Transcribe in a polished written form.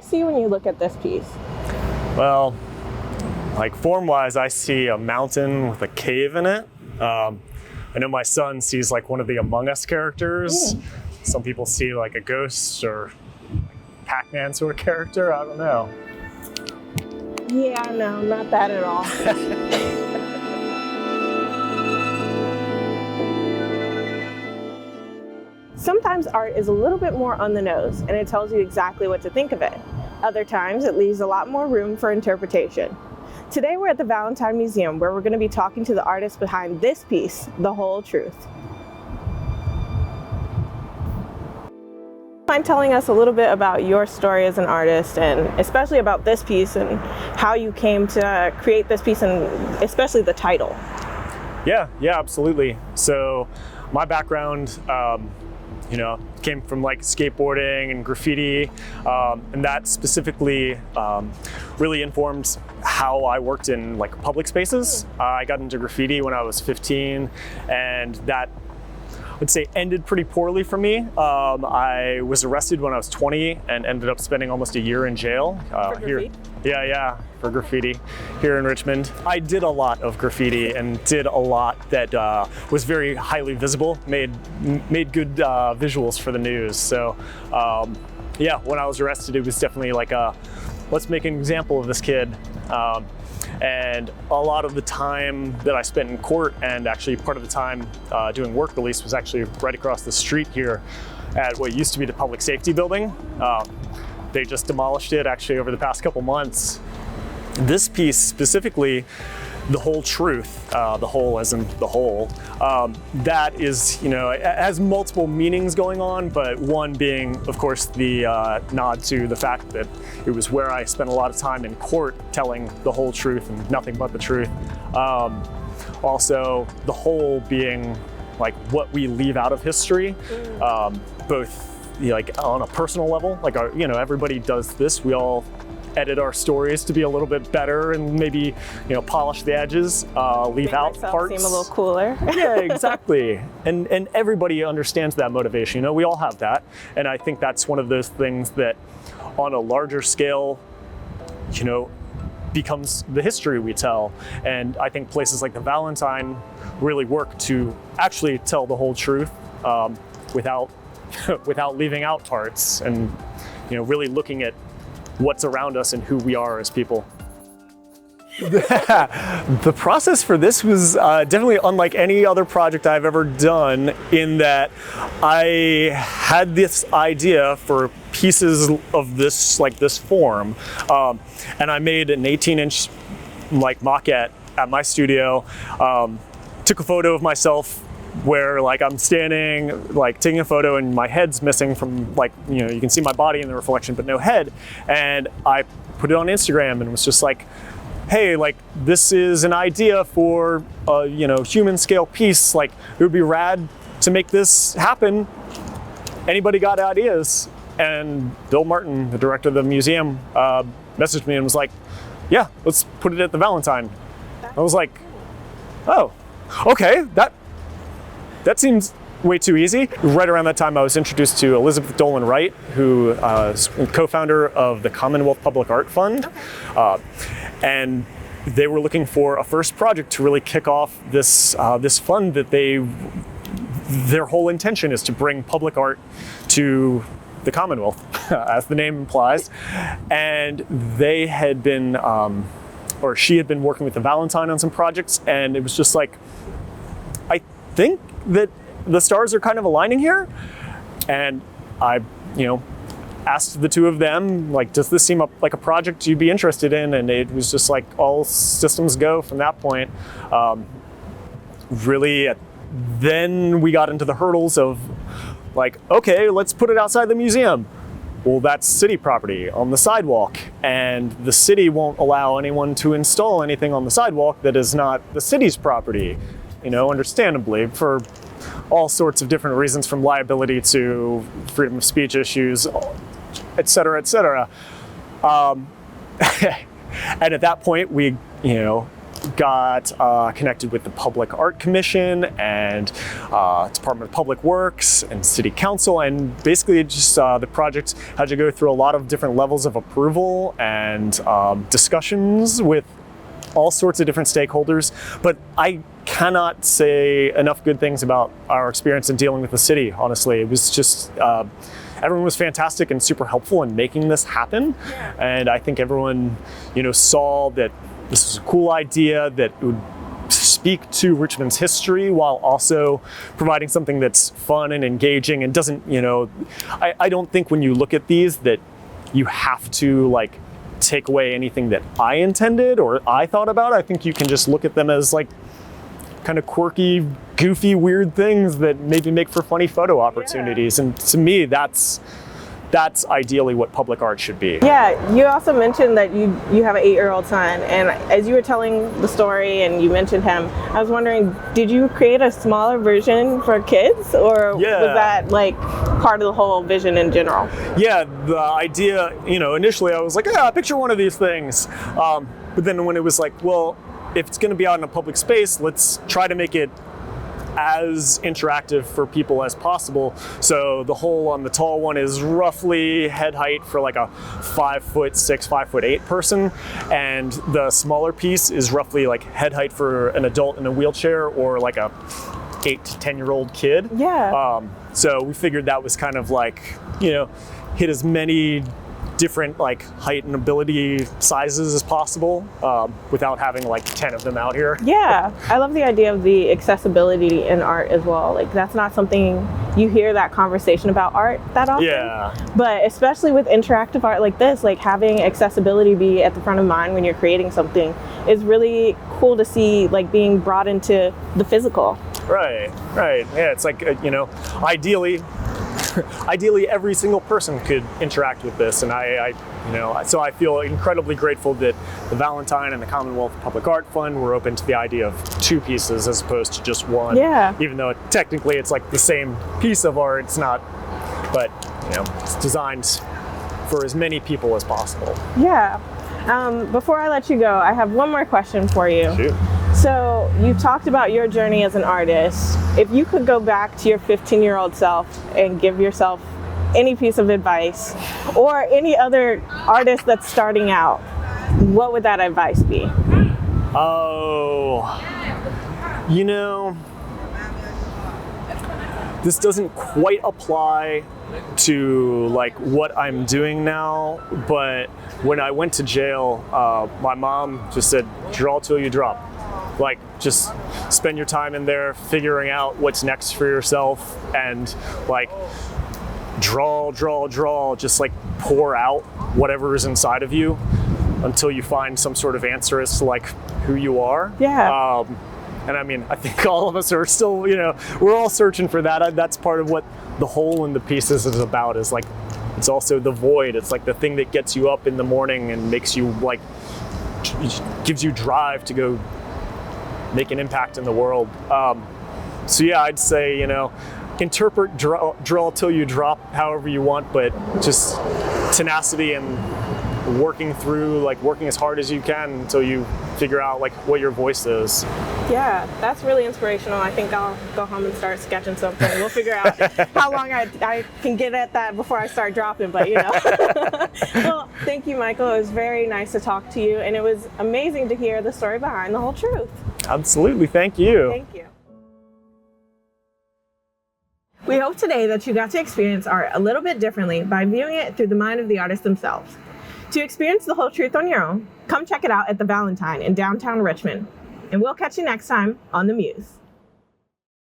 see when you look at this piece? Well, like form-wise, I see a mountain with a cave in it. I know my son sees like one of the Among Us characters. Some people see like a ghost or Pac-Man sort of character. I don't know. Yeah, no, not that at all. Sometimes art is a little bit more on the nose and it tells you exactly what to think of it. Other times it leaves a lot more room for interpretation. Today we're at the Valentine Museum where we're going to be talking to the artist behind this piece, The Whole Truth. Mind telling us a little bit about your story as an artist and especially about this piece and how you came to create this piece and especially the title? Yeah, absolutely. So my background, came from like skateboarding and graffiti, and that specifically really informed how I worked in like public spaces. I got into graffiti when I was 15, and that I would say ended pretty poorly for me. I was arrested when I was 20 and ended up spending almost a year in jail. For graffiti? Yeah, for graffiti here in Richmond. I did a lot of graffiti and did a lot that was very highly visible, made good visuals for the news. So when I was arrested, it was definitely like let's make an example of this kid. And a lot of the time that I spent in court, and actually part of the time doing work release, was actually right across the street here at what used to be the public safety building. They just demolished it actually over the past couple months. This piece specifically, The Whole Truth, the whole as in the whole, that is, it has multiple meanings going on, but one being, of course, the nod to the fact that it was where I spent a lot of time in court telling the whole truth and nothing but the truth. Also, the whole being like what we leave out of history, both like on a personal level, like everybody does this. We all edit our stories to be a little bit better and maybe polish the edges, leave out parts. Seem a little cooler. Yeah, exactly. And everybody understands that motivation. We all have that, and I think that's one of those things that, on a larger scale, becomes the history we tell. And I think places like the Valentine really work to actually tell the whole truth without leaving out parts, and really looking at what's around us and who we are as people. The process for this was definitely unlike any other project I've ever done, in that I had this idea for pieces of this form, and I made an 18-inch maquette at my studio. Took a photo of myself where I'm standing, taking a photo, and my head's missing from you can see my body in the reflection but no head, and I put it on Instagram and was just like, hey, this is an idea for a human scale piece, it would be rad to make this happen. Anybody got ideas? And Bill Martin, the director of the museum, messaged me and was like, yeah, let's put it at the Valentine. I was like, oh, okay, that seems way too easy. Right around that time, I was introduced to Elizabeth Dolan Wright, who is co-founder of the Commonwealth Public Art Fund. And they were looking for a first project to really kick off this fund that their whole intention is to bring public art to the Commonwealth, as the name implies. And they had been, or she had been working with the Valentine on some projects, and it was just like, I think that the stars are kind of aligning here. And I, asked the two of them, does this seem like a project you'd be interested in? And it was just like all systems go from that point. Really, then we got into the hurdles of okay, let's put it outside the museum. Well, that's city property on the sidewalk, and the city won't allow anyone to install anything on the sidewalk that is not the city's property, understandably, for all sorts of different reasons, from liability to freedom of speech issues, et cetera, et cetera. And at that point, we, got connected with the Public Art Commission and Department of Public Works and City Council, and basically just the project had to go through a lot of different levels of approval and discussions with all sorts of different stakeholders. But I cannot say enough good things about our experience in dealing with the city, honestly. It was just, everyone was fantastic and super helpful in making this happen. Yeah. And I think everyone, saw that this was a cool idea that would speak to Richmond's history while also providing something that's fun and engaging and doesn't, I don't think when you look at these that you have to take away anything that I intended or I thought about. I think you can just look at them as kind of quirky, goofy, weird things that maybe make for funny photo opportunities. Yeah. And to me, that's ideally what public art should be. Yeah, you also mentioned that you have an 8-year-old son, and as you were telling the story and you mentioned him, I was wondering, did you create a smaller version for kids, or was that part of the whole vision in general? Yeah, the idea, initially I was like, picture one of these things. But then when it was well, if it's going to be out in a public space, let's try to make it as interactive for people as possible. So the hole on the tall one is roughly head height for a 5'6", 5'8" person, and the smaller piece is roughly head height for an adult in a wheelchair or a 8 to 10-year-old kid. Yeah. So we figured that was kind of hit as many different height and ability sizes as possible without having 10 of them out here. Yeah, I love the idea of the accessibility in art as well. That's not something you hear that conversation about art that often. Yeah. But especially with interactive art like this, having accessibility be at the front of mind when you're creating something is really cool to see, being brought into the physical. Right. Yeah, it's ideally every single person could interact with this, and so I feel incredibly grateful that the Valentine and the Commonwealth Public Art Fund were open to the idea of 2 pieces as opposed to just one. Yeah. Even though technically it's the same piece of art, it's not, but it's designed for as many people as possible. Yeah. Before I let you go, I have one more question for you. Shoot. So you talked about your journey as an artist. If you could go back to your 15-year-old self and give yourself any piece of advice, or any other artist that's starting out, what would that advice be? Oh, this doesn't quite apply to what I'm doing now, but when I went to jail, my mom just said, draw till you drop. Just spend your time in there figuring out what's next for yourself, and draw, just pour out whatever is inside of you until you find some sort of answer as to who you are. Yeah. And I think all of us are still, we're all searching for that. That's part of what the whole in the pieces is about, is it's also the void. It's the thing that gets you up in the morning and makes you gives you drive to go make an impact in the world. So yeah, I'd say, interpret, draw till you drop however you want, but just tenacity and working as hard as you can until you figure out what your voice is. Yeah, that's really inspirational. I think I'll go home and start sketching something. We'll figure out how long I can get at that before I start dropping, but Well, thank you, Michael. It was very nice to talk to you, and it was amazing to hear the story behind the whole truth. Absolutely, thank you. Thank you. We hope today that you got to experience art a little bit differently by viewing it through the mind of the artists themselves. To experience the whole truth on your own, come check it out at the Valentine in downtown Richmond. And we'll catch you next time on The Muse.